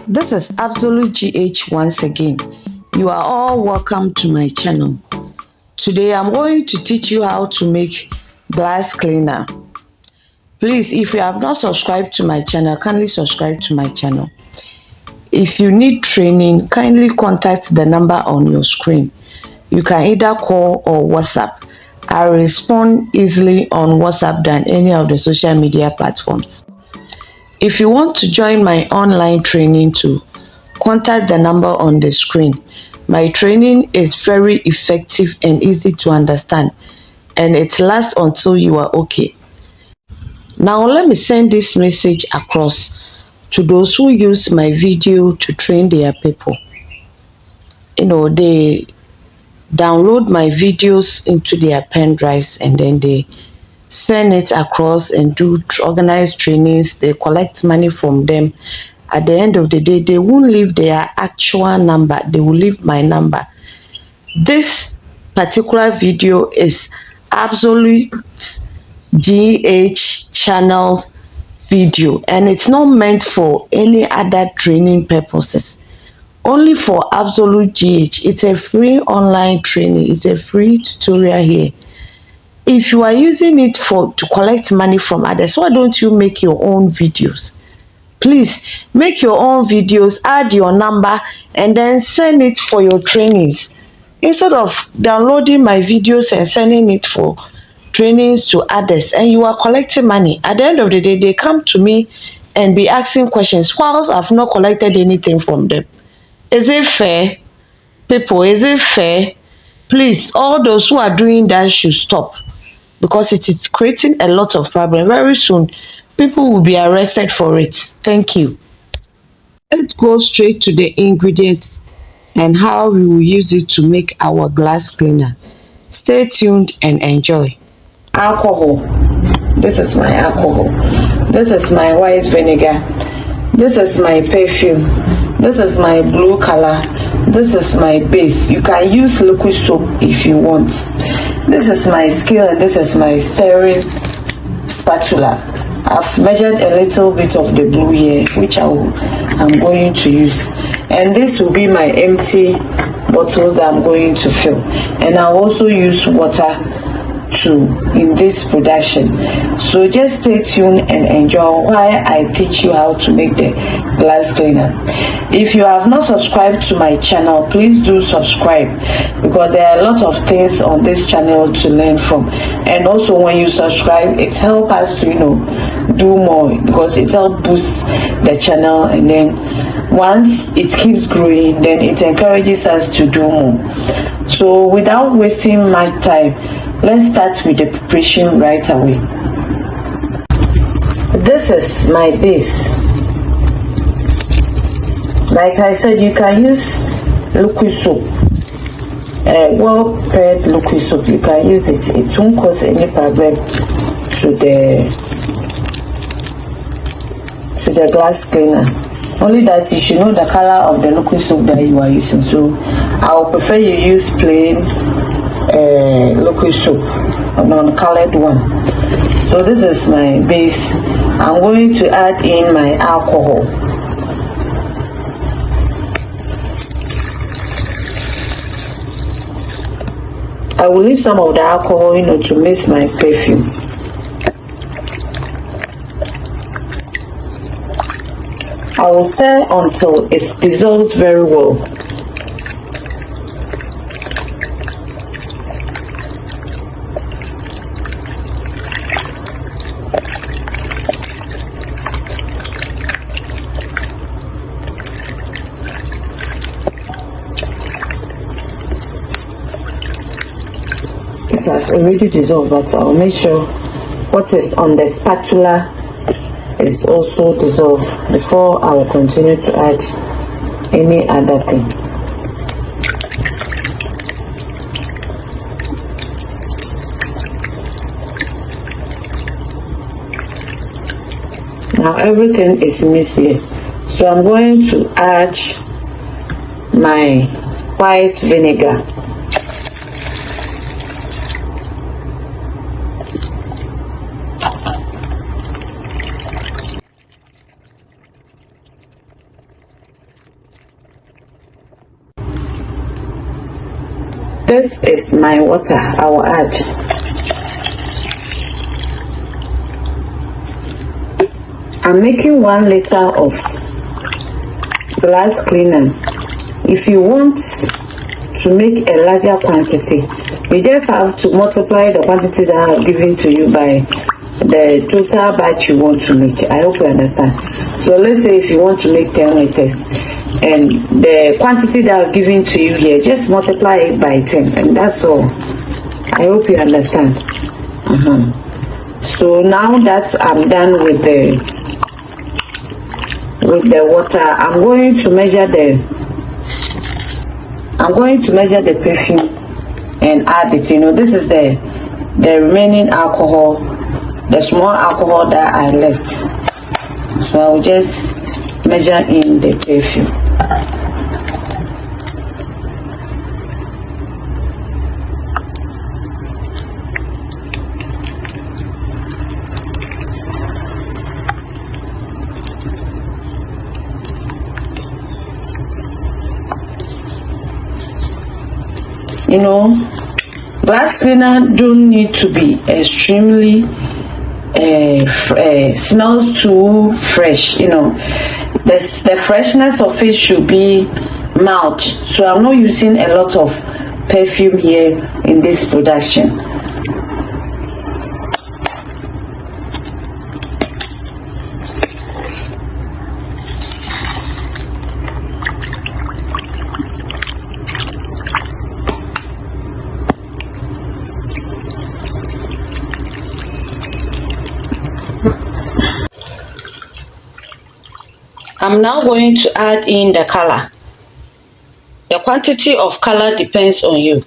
This is Absolute GH once again. You are all welcome to my channel. Today I'm going to teach you how to make glass cleaner. Please, if you have not subscribed to my channel, kindly subscribe to my channel. If you need training, kindly contact the number on your screen. You can either call or WhatsApp. I respond easily on WhatsApp than any of the social media platforms. If you want to join my online training too, contact the number on the screen. My training is very effective and easy to understand, and it lasts until you are okay. Now let me send this message across to those who use my video to train their people. They download my videos into their pen drives and then they send it across and do organized trainings. They collect money from them. At the end of the day, they won't leave their actual number, they will leave my number. This particular video is Absolute GH channel's video, and it's not meant for any other training purposes, only for Absolute GH. It's a free online training, it's a free tutorial here. If you are using it to collect money from others, why don't you make your own videos? Please make your own videos, add your number, and then send it for your trainings. Instead of downloading my videos and sending it for trainings to others, and you are collecting money. At the end of the day, they come to me and be asking questions whilst I've not collected anything from them. Is it fair? People, is it fair? Please, all those who are doing that should stop, because it is creating a lot of problem. Very soon, people will be arrested for it. Thank you. Let's go straight to the ingredients and how we will use it to make our glass cleaner. Stay tuned and enjoy. Alcohol. This is my alcohol. This is my white vinegar. This is my perfume. This is my blue color. This is my base. You can use liquid soap if you want. This is my scale and this is my stirring spatula. I've measured a little bit of the blue here, which I'm going to use. And this will be my empty bottle that I'm going to fill. And I'll also use water too in this production. So just stay tuned and enjoy while I teach you how to make the glass cleaner. If you have not subscribed to my channel, please do subscribe, because there are a lot of things on this channel to learn from. And also when you subscribe, it helps us to do more, because it helps boost the channel, and then once it keeps growing, then it encourages us to do more. So without wasting much time, let's start with the preparation right away. This is my base. Like I said, you can use liquid soap, well-prepared liquid soap. You can use it. It won't cause any problem to the glass cleaner. Only that you should know the color of the liquid soap that you are using. So I would prefer you use plain liquid soap, a non-colored one. So this is my base. I'm going to add in my alcohol. I will leave some of the alcohol to mix my perfume. I will stir until it dissolves very well. It has already dissolved, but I'll make sure what is on the spatula is also dissolved before I will continue to add any other thing. Now everything is mixed here, so I'm going to add my white vinegar. This is my water. I will add. I'm making 1 liter of glass cleaner. If you want to make a larger quantity, you just have to multiply the quantity that I have given to you by the total batch you want to make. I hope you understand. So let's say if you want to make 10 liters, and the quantity that I've given to you here, just multiply it by 10, and that's all. I hope you understand. So now that I'm done with the water, I'm going to measure the perfume and add it. This is the remaining alcohol, the small alcohol that I left. So I'll just measure in the perfume. Glass cleaner don't need to be extremely smells too fresh. The freshness of it should be mild. So I'm not using a lot of perfume here in this production. I'm now going to add in the color. The quantity of color depends on you.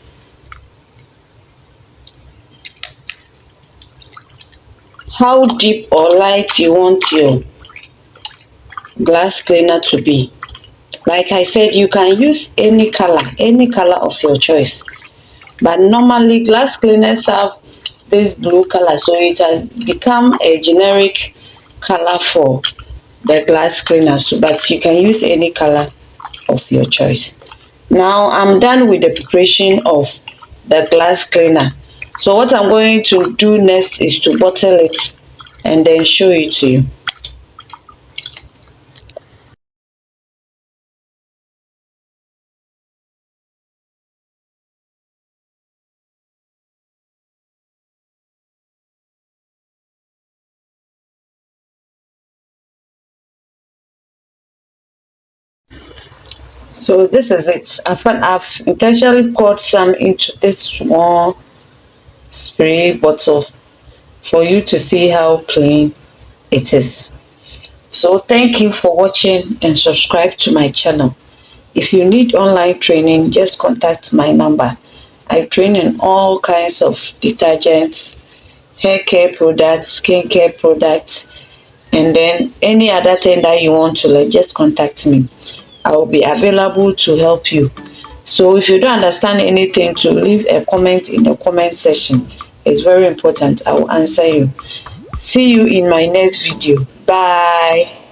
How deep or light you want your glass cleaner to be. Like I said, you can use any color of your choice. But normally glass cleaners have this blue color, so it has become a generic color for the glass cleaner. But you can use any color of your choice. Now I'm done with the preparation of the glass cleaner. So what I'm going to do next is to bottle it and then show it to you. So this is it. I've intentionally poured some into this small spray bottle for you to see how clean it is. So thank you for watching and subscribe to my channel. If you need online training, just contact my number. I train in all kinds of detergents, hair care products, skincare products, and then any other thing that you want to learn, just contact me. I will be available to help you. So if you don't understand anything, to leave a comment in the comment section. It's very important. I will answer you. See you in my next video. Bye.